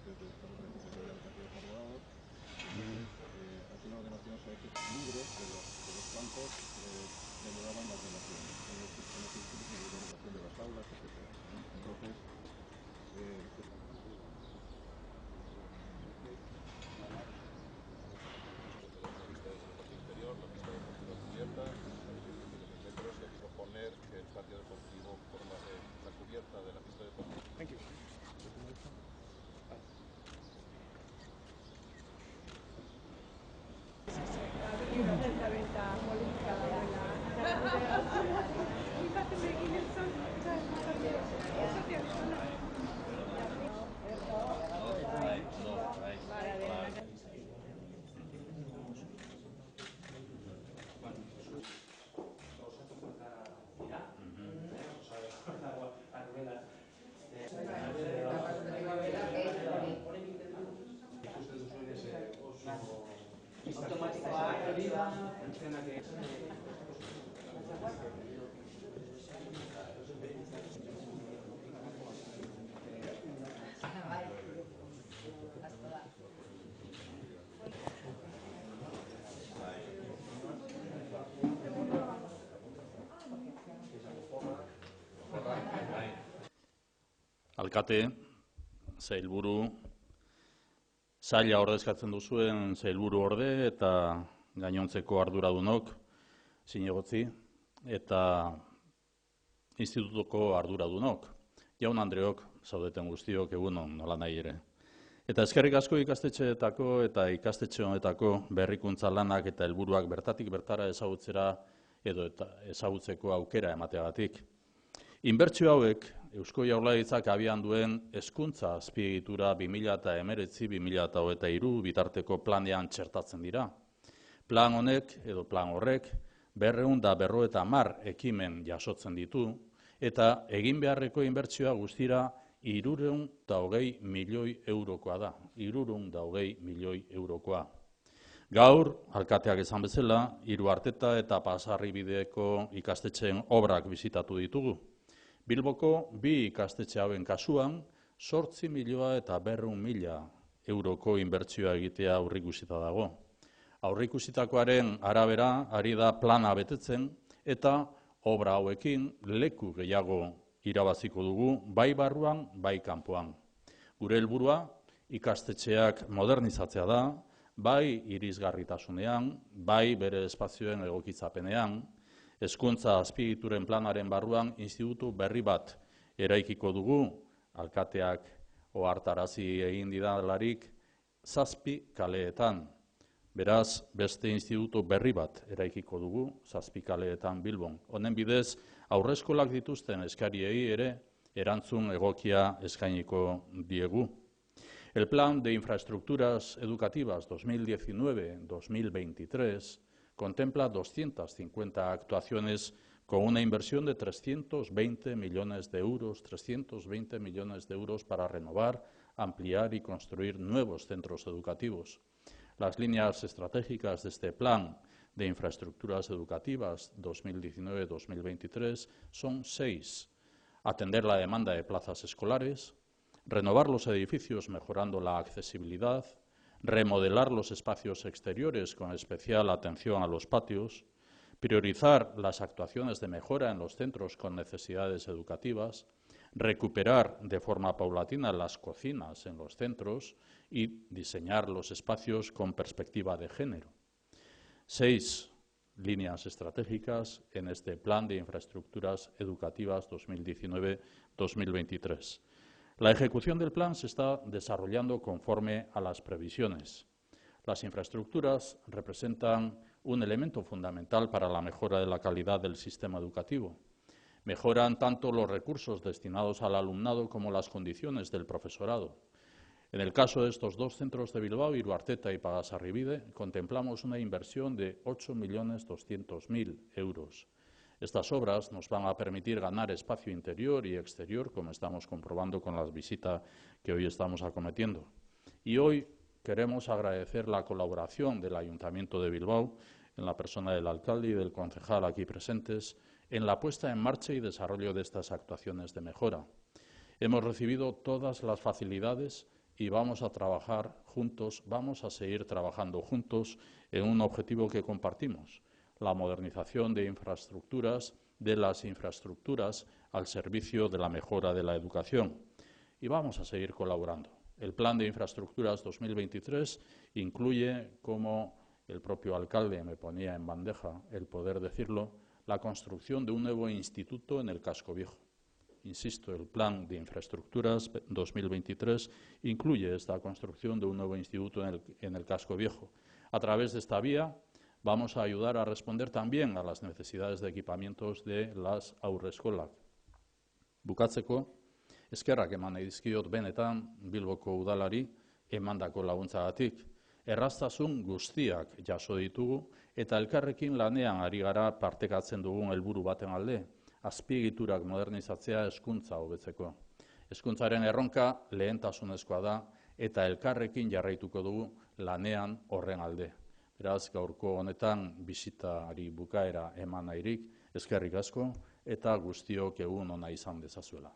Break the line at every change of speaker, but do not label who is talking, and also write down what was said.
de Estado Penitenciario de Osakidetza Abogados. Entonces, aquí la ordenación se ha hecho libre de los campos donde daban las donaciones. En los institutos de organización de las aulas, etc. Entonces, proponer que el patio deportivo forma la cubierta de la pista deportiva. Thank you.
Alkate, sailburu, saila ordezkatzen duzuen sailburu orde eta gainontzeko arduradunok, zinegotzi, eta institutuko arduradunok, jaun Andreok, zaudeten guztiok egunon nola nahi ere. Eta eskerrik asko ikastetxeetako eta ikastetxe honetako berrikuntza lanak eta helburuak bertatik bertara ezagutzera edo eta ezagutzeko aukera emateagatik. Inbertsio hauek Eusko Jaurlaritzak abian duen hezkuntza azpiegitura 2019-2023 bitarteko planean txertatzen dira. Plan honek edo plan horrek 250 ekimen jasotzen ditu eta egin beharreko inbertsioa guztira 320 milioi eurokoa da. 320 milioi eurokoa. Gaur, alkateak esan bezala, Iruarteta eta Pasarribideko ikastetxeen obrak bizitatu ditugu. Bilboko 2 ikastetxe hauen kasuan, 8.200.000 euroko inbertsioa egitea aurreikusita dago. Aurreikusitakoaren arabera ari da plana betetzen eta obra hauekin leku gehiago irabaziko dugu, bai barruan, bai kanpoan. Gure helburua ikastetxeak modernizatzea da, bai irisgarritasunean, bai bere espazioen egokitzapenean, hezkuntza azpiegituren planaren barruan institutu berri bat eraikiko dugu, alkateak ohartarazi egin didalarik 7 kaleetan. Beraz, beste institutu berri bat eraikiko dugu 7 kaleetan Bilbon. Honen bidez, aurreskolak dituzten eskariei ere erantzun egokia eskainiko diegu. El Plan de Infraestructuras Educativas 2019-2023 contempla 250 actuaciones con una inversión de 320 millones de euros, para renovar, ampliar y construir nuevos centros educativos. Las líneas estratégicas de este Plan de Infraestructuras Educativas 2019-2023 son 6. Atender la demanda de plazas escolares, renovar los edificios mejorando la accesibilidad, remodelar los espacios exteriores con especial atención a los patios, priorizar las actuaciones de mejora en los centros con necesidades educativas, recuperar de forma paulatina las cocinas en los centros y diseñar los espacios con perspectiva de género. 6 líneas estratégicas en este Plan de Infraestructuras Educativas 2019-2023. La ejecución del plan se está desarrollando conforme a las previsiones. Las infraestructuras representan un elemento fundamental para la mejora de la calidad del sistema educativo. Mejoran tanto los recursos destinados al alumnado como las condiciones del profesorado. En el caso de estos 2 centros de Bilbao, Iruarteta y Pagasarribide, contemplamos una inversión de 8.200.000 euros. Estas obras nos van a permitir ganar espacio interior y exterior, como estamos comprobando con la visita que hoy estamos acometiendo. Y hoy queremos agradecer la colaboración del Ayuntamiento de Bilbao, en la persona del alcalde y del concejal aquí presentes, en la puesta en marcha y desarrollo de estas actuaciones de mejora. Hemos recibido todas las facilidades y vamos a trabajar juntos, vamos a seguir trabajando juntos en un objetivo que compartimos, la modernización de las infraestructuras al servicio de la mejora de la educación. Y vamos a seguir colaborando. El Plan de Infraestructuras 2023 incluye, como el propio alcalde me ponía en bandeja el poder decirlo, la construcción de un nuevo instituto en el Casco Viejo. Insisto, el Plan de Infraestructuras 2023 incluye esta construcción de un nuevo instituto en el Casco Viejo. A través de esta vía vamos a ayudar a responder también a las necesidades de equipamientos de las haurreskolak. Bukatzeko, eskerrak eman nahi dizkiot benetan Bilboko udalari emandako laguntzagatik. Erraztasun guztiak jaso ditugu eta elkarrekin lanean ari gara partekatzen dugun helburu baten alde, azpiegiturak modernizatzea hezkuntza hobetzeko. Hezkuntzaren erronka lehentasunezkoa da eta elkarrekin jarraituko dugu lanean horren alde. Beraz, gaurko honetan bisitari bukaera eman nahirik, eskerrik asko eta guztiok egun ona izan dezazuela.